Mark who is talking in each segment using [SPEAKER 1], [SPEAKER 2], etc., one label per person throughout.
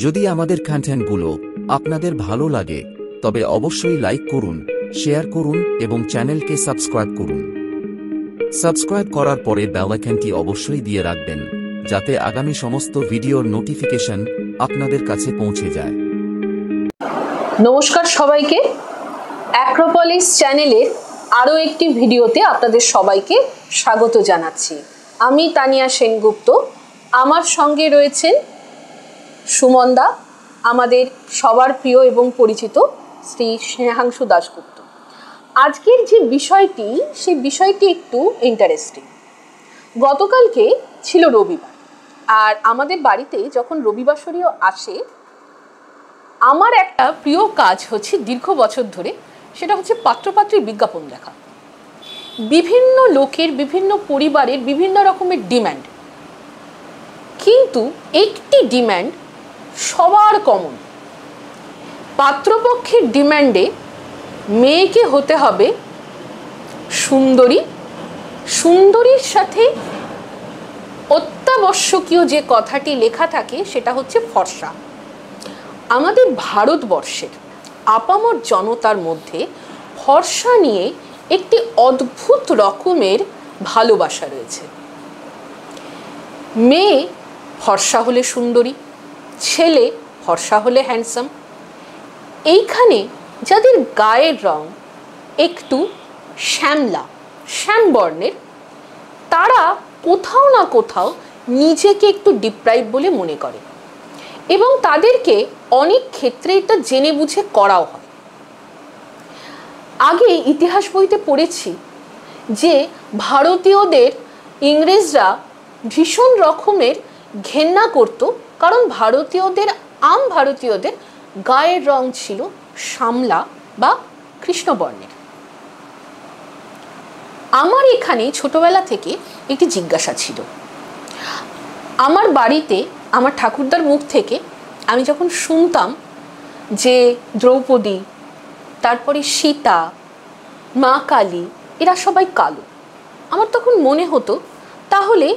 [SPEAKER 1] যদি আমাদের কন্টেন্টগুলো আপনাদের ভালো লাগে তবে অবশ্যই লাইক করুন, শেয়ার করুন এবং চ্যানেলকে সাবস্ক্রাইব করুন। সাবস্ক্রাইব করার পরে বেল আইকনটি অবশ্যই দিয়ে রাখবেন যাতে আগামী সমস্ত ভিডিওর নোটিফিকেশন আপনাদের কাছে পৌঁছে যায়।
[SPEAKER 2] নমস্কার সবাইকে, অ্যাক্রোপলিস চ্যানেলের আরও একটি ভিডিওতে আপনাদের সবাইকে স্বাগত জানাচ্ছি। আমি তানিয়া সেনগুপ্ত, আমার সঙ্গে রয়েছেন সুমনদা, আমাদের সবার প্রিয় এবং পরিচিত শ্রী স্নেহাংশু দাশগুপ্ত। আজকের যে বিষয়টি, সেই বিষয়টি একটু ইন্টারেস্টিং। গতকালকে ছিল রবিবার, আর আমাদের বাড়িতে যখন রবিবাসরীয় আসে, আমার একটা প্রিয় কাজ হচ্ছে দীর্ঘ বছর ধরে, সেটা হচ্ছে পাত্রপাত্রীর বিজ্ঞাপন দেখা। বিভিন্ন লোকের, বিভিন্ন পরিবারের বিভিন্ন রকমের ডিম্যান্ড, কিন্তু একটি ডিম্যান্ড সবার কমন। পাত্রপক্ষের ডিম্যান্ডে মেয়েকে হতে হবে সুন্দরী, সুন্দরীর সাথে অত্যাবশ্যকীয় যে কথাটি লেখা থাকে সেটা হচ্ছে ফর্সা। আমাদের ভারতবর্ষের আপামর জনতার মধ্যে ফর্সা নিয়ে একটি অদ্ভুত রকমের ভালোবাসা রয়েছে। মেয়ে ফর্সা হলে সুন্দরী, ছেলে ফর্সা হলে হ্যান্ডসাম। এইখানে যাদের গায়ের রং একটু শ্যামবর্ণের, তারা কোথাও না কোথাও নিজেকে একটু ডিপ্রাইভ বলে মনে করে, এবং তাদেরকে অনেক ক্ষেত্রে এটা জেনে বুঝে করাও হয়। আগে ইতিহাস বইতে পড়েছি যে ভারতীয়দের ইংরেজরা ভীষণ রকমের ঘেন্না করত, কারণ ভারতীয়দের গায়ের রং ছিল শ্যামলা বা কৃষ্ণবর্ণের। আমার এখানে ছোটবেলা থেকে একটি জিজ্ঞাসা ছিল। আমার বাড়িতে আমার ঠাকুরদার মুখ থেকে আমি যখন শুনতাম যে দ্রৌপদী, তারপরে সীতা, মা কালী, এরা সবাই কালো, আমার তখন মনে হতো, তাহলে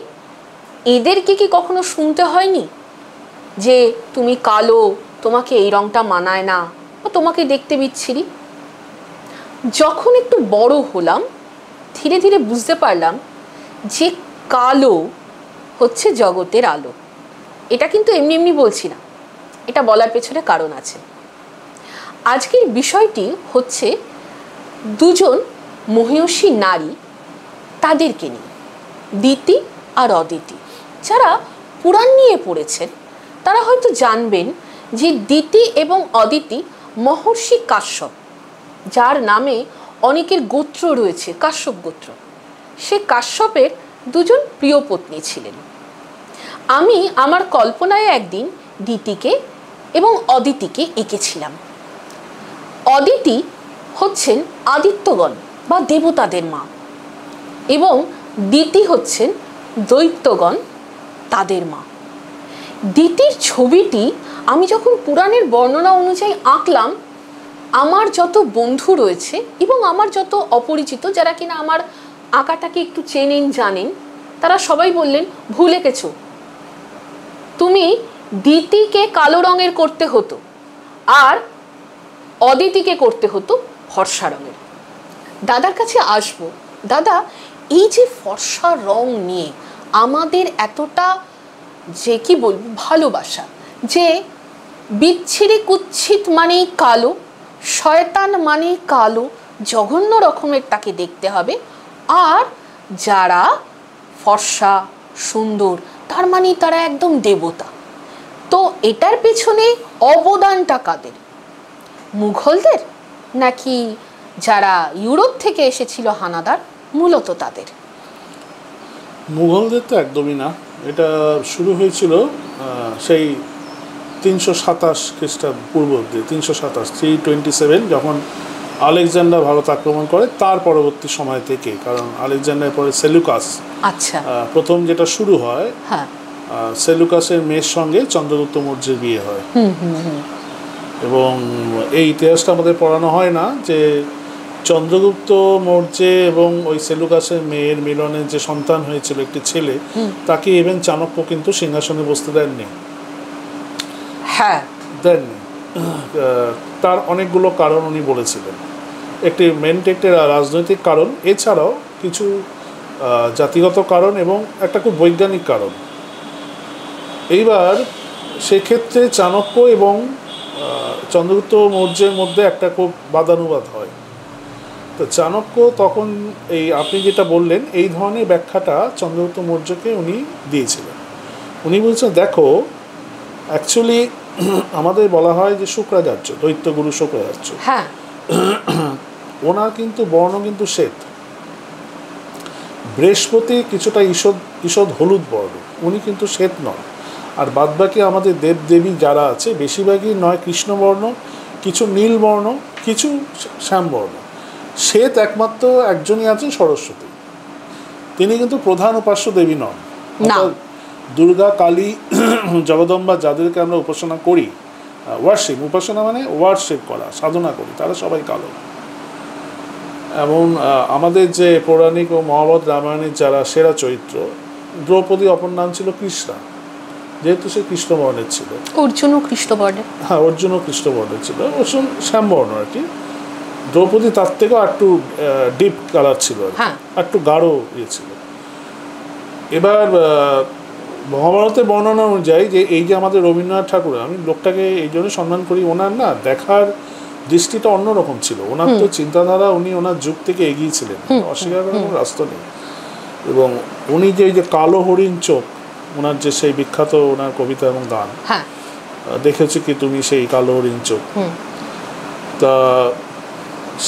[SPEAKER 2] এদেরকে কি কখনো শুনতে হয়নি যে তুমি কালো, তোমাকে এই রংটা মানায় না, বা তোমাকে দেখতে বিচ্ছিরি? যখন একটু বড় হলাম, ধীরে ধীরে বুঝতে পারলাম যে কালো হচ্ছে জগতের আলো। এটা কিন্তু এমনি এমনি বলছি না, এটা বলার পেছনে কারণ আছে। আজকের বিষয়টি হচ্ছে দুজন মহিয়সী নারী, তাদেরকে নিয়ে, দিতি আর অদিতি। যারা পুরাণ নিয়ে পড়েছেন তারা হয়তো জানবেন যে দিতি এবং অদিতি মহর্ষি কাশ্যপ, যার নামে অনেকের গোত্র রয়েছে, কাশ্যপ গোত্র। সে কাশ্যপের দুজন প্রিয় পত্নী ছিলেন। আমি আমার কল্পনায় একদিন দিতিকে এবং অদিতিকে এঁকেছিলাম। অদিতি হচ্ছেন আদিত্যগণ বা দেবতাদের মা, এবং দিতি হচ্ছেন দৈত্যগণ, তাদের মা। দিতির ছবিটি আমি যখন পুরাণের বর্ণনা অনুযায়ী আঁকলাম, আমার যত বন্ধু রয়েছে এবং আমার যত অপরিচিত, যারা কিনা আমার আঁকাটাকে একটু চেনেন, জানেন, তারা সবাই বললেন, ভুল এঁকেছো, তুমি দিতিকে কালো রঙের করতে হতো আর অদিতিকে করতে হতো ফর্সা রঙের। দাদার কাছে আসবো। দাদা, এই যে ফর্সা রং নিয়ে আমাদের এতটা, যে কি বলবো, ভালোবাসা, যে বিচ্ছিরি কুচ্ছিত মানেই কালো, শয়তান মানেই কালো, জঘন্য রকমের তাকে দেখতে হবে, আর যারা ফর্সা সুন্দর তার মানে তারা একদম দেবতা। তো এটার পেছনে অবদানটা কাদের? মুঘলদের, নাকি যারা ইউরোপ থেকে এসেছিল হানাদার, মূলত তাদের?
[SPEAKER 3] মুঘলদের তো একদমই না। এটা শুরু হয়েছিল সেই 327 খ্রিস্টাব্দ পূর্বাব্দে, 327 যখন আলেকজান্ডার ভারত আক্রমণ করে, তার পরবর্তী সময় থেকে। কারণ আলেকজান্ডারের পরে সেলুকাস,
[SPEAKER 2] আচ্ছা,
[SPEAKER 3] প্রথম যেটা শুরু হয়, সেলুকাসের মেয়ের সঙ্গে চন্দ্রগুপ্ত মৌর্যের বিয়ে হয়। এবং এই ইতিহাসটা আমাদের পড়ানো হয় না যে চন্দ্রগুপ্ত মৌর্য এবং ওই সেলুকাসের মেয়ের মিলনের যে সন্তান হয়েছিল, একটি ছেলে, তাকে ইভেন চাণক্য কিন্তু সিংহাসনে বসতে দেননি।
[SPEAKER 2] হ্যাঁ,
[SPEAKER 3] দেননি। তার অনেকগুলো কারণ উনি বলেছিলেন। একটি একটি রাজনৈতিক কারণ, এছাড়াও কিছু জাতিগত কারণ এবং একটা খুব বৈজ্ঞানিক কারণ। এইবার সেক্ষেত্রে চাণক্য এবং চন্দ্রগুপ্ত মৌর্যের মধ্যে একটা খুব বাদানুবাদ হয়। তো চাণক্য তখন এই আপনি যেটা বললেন এই ধরনের ব্যাখ্যাটা চন্দ্রগুপ্ত মৌর্যকে উনি দিয়েছিলেন। উনি বলছেন, দেখো অ্যাকচুয়ালি আমাদের বলা হয় যে শুক্রাচার্য, দৈত্যগুরু শুক্রাচার্য,
[SPEAKER 2] হ্যাঁ,
[SPEAKER 3] ওনার কিন্তু বর্ণ কিন্তু শ্বেত। বৃহস্পতি কিছুটা ঈষৎ হলুদ বর্ণ, উনি কিন্তু শ্বেত নন। আর বাদবাকি আমাদের দেবদেবী যারা আছে বেশিরভাগই নয় কৃষ্ণবর্ণ, কিছু নীল বর্ণ, কিছু শ্যামবর্ণ। শ্বেত একমাত্র একজনই আছেন সরস্বতী, তিনি কিন্তু প্রধান উপাস্য দেবী নন। দুর্গা, কালী, জগদম্বা যাদেরকে আমরা উপাসনা করি, উপাসনা মানে ওয়ার্শিপ করা, সাধনা করি, তারা সবাই কালো। এবং আমাদের যে পৌরাণিক ও মহাভারত রামায়ণের যারা সেরা চরিত্র, দ্রৌপদী অপর নাম ছিল কৃষ্ণা, যেহেতু সে কৃষ্ণবর্ণের ছিল।
[SPEAKER 2] অর্জুনও কৃষ্ণবর্ণের,
[SPEAKER 3] হ্যাঁ, অর্জুনও কৃষ্ণবর্ণের ছিল, অর্জুন শ্যামবর্ণ আর কি। দ্রৌপদী তার থেকেও একটু ডিপ কালার ছিল, একটু গাঢ় ইয়ে ছিল। এবার মহাভারতের বর্ণনা অনুযায়ী যে এই যে আমাদের রবীন্দ্রনাথ ঠাকুর, আমি লোকটাকে এই জন্য সম্মান করি, ওনার না দেখার দৃষ্টিটা অন্যরকম ছিল। ওনার তো চিন্তাধারা, উনি ওনার যুগ থেকে এগিয়ে ছিলেন, অস্বীকার করার কোনো রাস্তা নেই। এবং উনি যে এই যে কালো হরিণ চোখ, ওনার যে সেই বিখ্যাত ওনার কবিতা এবং গান, দেখেছি কি তুমি সেই কালো হরিণ চোখ, তা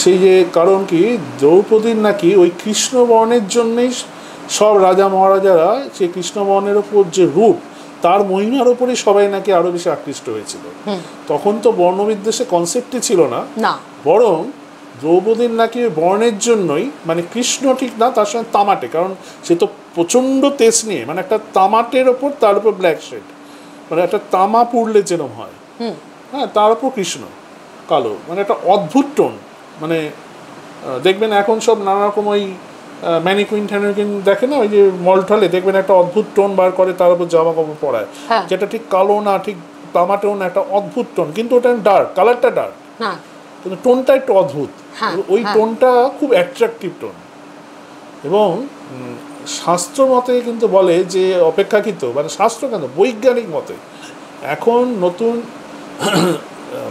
[SPEAKER 3] সেই যে কারণ কি দ্রৌপদীর নাকি ওই কৃষ্ণবর্ণের জন্যই সব রাজা মহারাজারা সেই কৃষ্ণবর্ণের ওপর যে রূপ, তার মহিমার ওপরই সবাই নাকি আরো বেশি আকৃষ্ট হয়েছিল। তখন তো বর্ণবিদ্বেষে কনসেপ্টই ছিল না, বরং দ্রৌপদীর নাকি বর্ণের জন্যই, মানে কৃষ্ণ ঠিক না, তার সঙ্গে তামাটে, কারণ সে তো প্রচণ্ড তেজ নিয়ে, মানে একটা তামাটের ওপর তার উপর ব্ল্যাক শেড, মানে একটা তামা পুড়লে যেরকম হয়, হ্যাঁ, তার উপর কৃষ্ণ কালো, মানে একটা অদ্ভুত টোন। মানে দেখবেন এখন সব নানা রকম ওই ম্যানিকুইন ট্যানিকুইন দেখে না, ওই যে মলটলে দেখবেন একটা অদ্ভুত টোন বার করে, তার উপর জামা কাপড় পরায়, যেটা ঠিক কালো না, ঠিক তামা টোন, একটা অদ্ভুত টোন, কিন্তু ওটা ডার্ক, কালারটা ডার্ক, কিন্তু টোনটা একটু অদ্ভুত। ওই টোনটা খুব অ্যাট্রাকটিভ টোন। এবং শাস্ত্র মতে কিন্তু বলে যে অপেক্ষাকৃত, মানে শাস্ত্র কেন, বৈজ্ঞানিক মতে এখন নতুন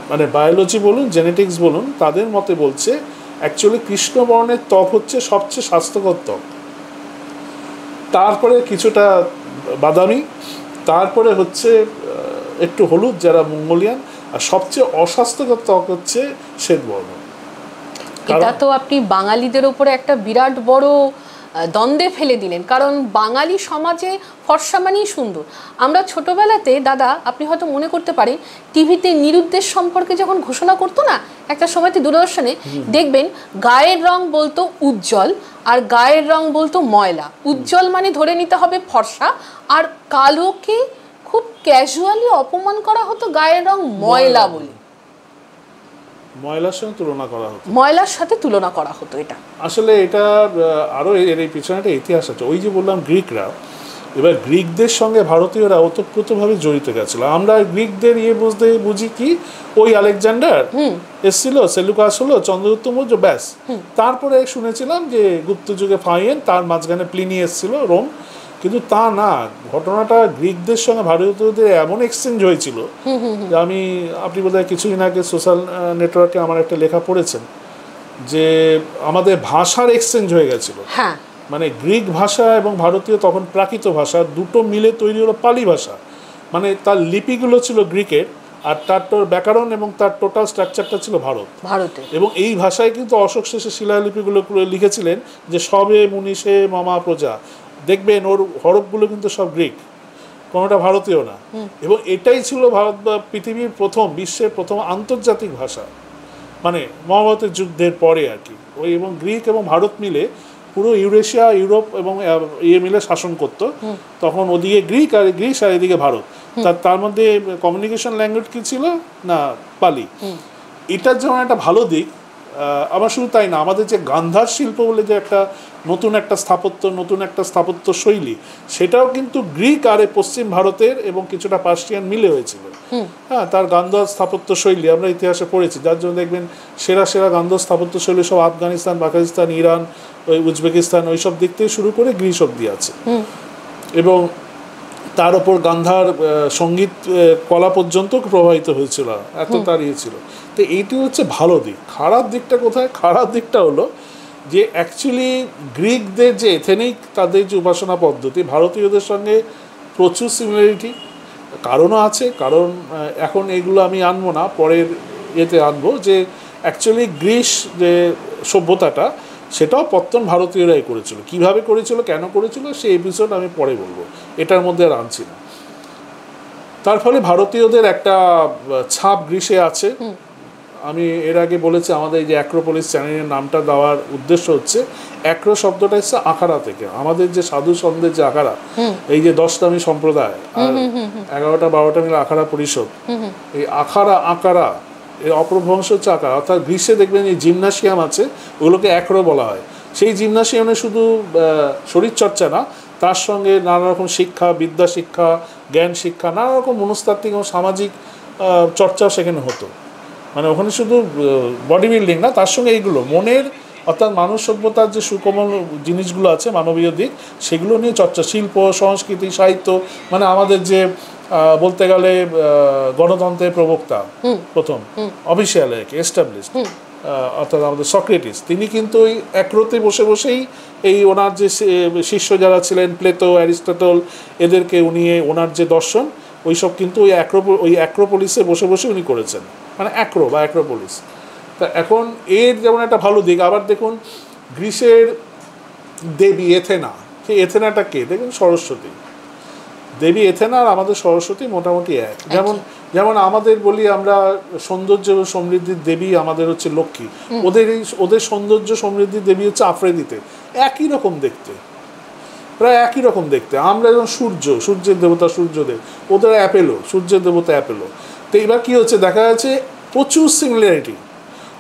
[SPEAKER 3] মানে বায়োলজি বলুন, জেনেটিক্স বলুন, তাদের মতে বলছে অ্যাকচুয়ালি কৃষ্ণবর্ণের ত্বক হচ্ছে সবচেয়ে স্বাস্থ্যকর ত্বক, তারপরে কিছুটা বাদামি, তারপরে হচ্ছে একটু হলুদ যারা মঙ্গোলিয়ান, আর সবচেয়ে অস্বাস্থ্যকর ত্বক হচ্ছে শ্বেতবর্ণ।
[SPEAKER 2] এটা তো আপনি বাঙালিদের উপরে একটা বিরাট বড় দ্বন্দ্বে ফেলে দিলেন, কারণ বাঙালি সমাজে ফর্সা মানেই সুন্দর। আমরা ছোটবেলাতে, দাদা আপনি হয়তো মনে করতে পারেন, টিভিতে নিরুদ্দেশ সম্পর্কে যখন ঘোষণা করতো না একটা সময়তে দূরদর্শনে, দেখবেন গায়ের রং বলতো উজ্জ্বল আর গায়ের রং বলতো ময়লা। উজ্জ্বল মানে ধরে নিতে হবে ফর্সা, আর কালোকে খুব ক্যাজুয়ালি অপমান করা হতো গায়ের রং ময়লা বলে,
[SPEAKER 3] ময়লার সাথে তুলনা করা হতো,
[SPEAKER 2] ময়লার সাথে তুলনা করা হতো। এটা আসলে
[SPEAKER 3] এটা আরো এর পিছনে একটা ইতিহাস আছে। ওই যে বললাম গ্রিকরা, এবার গ্রিকদের সঙ্গে ভারতীয়রা ওতপ্রোতভাবে জড়িত গেছিল। আমরা গ্রিকদের বুঝি কি, ওই আলেকজান্ডার এসছিল, সেলুকাস হলো, চন্দ্রগুপ্ত মৌর্য, ব্যাস। তারপরে শুনেছিলাম যে গুপ্ত যুগে ফাইয়েন, তার মাঝখানে প্লিনি এসছিল, রোম, কিন্তু তা না, ঘটনাটা গ্রিকদের সঙ্গে ভারতীয়দের এমন এক্সচেঞ্জ হয়েছিল যে আপনি বোধহয় কিছুদিন আগে সোশ্যাল নেটওয়ার্কে আমার একটা লেখা পড়েছেন যে আমাদের ভাষার এক্সচেঞ্জ হয়ে গেছিল। মানে গ্রিক ভাষা এবং ভারতীয় তখন প্রাকৃত ভাষা দুটো মিলে তৈরি হলো পালি ভাষা। মানে তার লিপিগুলো ছিল গ্রিকের, আর তার ব্যাকরণ এবং তার টোটাল স্ট্রাকচারটা ছিল ভারতে। এবং এই ভাষায় কিন্তু অশোক শেষে শিলালিপিগুলো লিখেছিলেন যে সবে মুনিষে মামা প্রজা। দেখবেন ওর হরফগুলো কিন্তু সব গ্রিক, কোনোটা ভারতীয় না। এবং এটাই ছিল ভারত বা পৃথিবীর প্রথম, বিশ্বের প্রথম আন্তর্জাতিক ভাষা, মানে মহাভারতের যুদ্ধের পরে আর কি। ওই এবং গ্রিক এবং ভারত মিলে পুরো ইউরেশিয়া, ইউরোপ এবং মিলে শাসন করতো তখন। ওদিকে গ্রিক আর গ্রিস, আর এদিকে ভারত। তার মধ্যে কমিউনিকেশন ল্যাঙ্গুয়েজ কি ছিল না, পালি। এটার যেমন একটা ভালো দিক, আবার শুধু তাই না, আমাদের যে গান্ধার শিল্প বলে যে একটা নতুন একটা স্থাপত্য শৈলী, সেটাও কিন্তু গ্রিক আর পশ্চিম ভারতের এবং কিছুটা পার্সিয়ান মিলে হয়েছিল। হ্যাঁ, তার গান্ধার স্থাপত্য শৈলী আমরা ইতিহাসে পড়েছি, যার জন্য দেখবেন সেরা সেরা গান্ধার স্থাপত্য শৈলী সব আফগানিস্তান, পাকিস্তান, ইরান, ওই উজবেকিস্তান ওইসব দিক থেকে শুরু করে গ্রিস অব্দি আছে। এবং তার ওপর গান্ধার সঙ্গীত কলা পর্যন্ত প্রভাবিত হয়েছিল, এত তার ইয়ে ছিল। তো এইটি হচ্ছে ভালো দিক। খারাপ দিকটা কোথায়? খারাপ দিকটা হলো যে অ্যাকচুয়ালি গ্রিকদের যে এথেনিক তাদের যে উপাসনা পদ্ধতি ভারতীয়দের সঙ্গে প্রচুর সিমিলারিটি, কারণও আছে। কারণ এখন এগুলো আমি আনবো না, পরের ইয়েতে আনবো, যে অ্যাকচুয়ালি গ্রিস যে সভ্যতাটা সেটাও পত্তন ভারতীয়রাই করেছিল। কিভাবে করেছিল, কেন করেছিল, সেই এপিসোড আমি পরে বলবো, এটার মধ্যে আর আনছি না। তার ফলে ভারতীয়দের একটা ছাপ গ্রিসে আছে। আমি এর আগে বলেছি আমাদের এই যে অ্যাক্রোপলিস চ্যানেলের নামটা দেওয়ার উদ্দেশ্য হচ্ছে, অ্যাক্রো শব্দটা এসছে আখাড়া থেকে। আমাদের যে সাধু সন্ধ্যের যে আখাড়া, এই যে 10টামি সম্প্রদায় আর 11টা 12টা মিলে আখাড়া পরিষদ, এই আখাড়া আকারা এর অপভ্রংশ হচ্ছে আকার। অর্থাৎ গ্রীষ্মে দেখবেন এই জিমনাসিয়াম আছে, ওগুলোকে অ্যাক্রো বলা হয়। সেই জিমনাসিয়ামে শুধু শরীরচর্চা না, তার সঙ্গে নানা রকম শিক্ষা, বিদ্যা শিক্ষা, জ্ঞান শিক্ষা, নানা রকম মনস্তাত্ত্বিক এবং সামাজিক চর্চাও সেখানে হতো। মানে ওখানে শুধু বডি বিল্ডিং না, তার সঙ্গে এইগুলো মনের, অর্থাৎ মানব সভ্যতার যে সুকোমল জিনিসগুলো আছে, মানবীয় দিক, সেগুলো নিয়ে চর্চা। শিল্প, সংস্কৃতি, সাহিত্য, মানে আমাদের যে বলতে গেলে গণতন্ত্রের প্রবক্তা প্রথম অফিসিয়াল এস্টাবলিশড, অর্থাৎ আমাদের সক্রেটিস, তিনি কিন্তু ওই অ্যাক্রোতে বসে বসেই এই ওনার যে শিষ্য যারা ছিলেন, প্লেটো, অ্যারিস্টটল, এদেরকে উনি ওনার যে দর্শন ওইসব কিন্তু ওই অ্যাক্রোপলিসে বসে বসে উনি করেছেন, মানে অ্যাক্রো বা অ্যাক্রোপলিস। তা এখন এর যেমন একটা ভালো দিক, আবার দেখুন গ্রিসের দেবী এথেনা, সেই এথেনাটা কে? দেখুন সরস্বতী দেবী। এথেনা আর আমাদের সরস্বতী মোটামুটি এক। যেমন আমাদের বলি আমরা সৌন্দর্য ও সমৃদ্ধির দেবী আমাদের হচ্ছে লক্ষ্মী, ওদের সৌন্দর্য সমৃদ্ধির দেবী হচ্ছে আফ্রেদিতে। একই রকম দেখতে, প্রায় একই রকম দেখতে। আমরা যেমন সূর্যের দেবতা সূর্যদেব, ওদের অ্যাপেলো, সূর্যের দেবতা অ্যাপেলো। তো এবার কী হচ্ছে, দেখা যাচ্ছে প্রচুর সিমিলারিটি।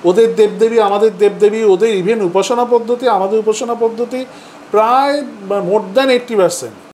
[SPEAKER 3] ওদের দেবদেবী আমাদের দেবদেবী, ওদের ইভেন উপাসনা পদ্ধতি আমাদের উপাসনা পদ্ধতি প্রায় মোর দ্যান 80%।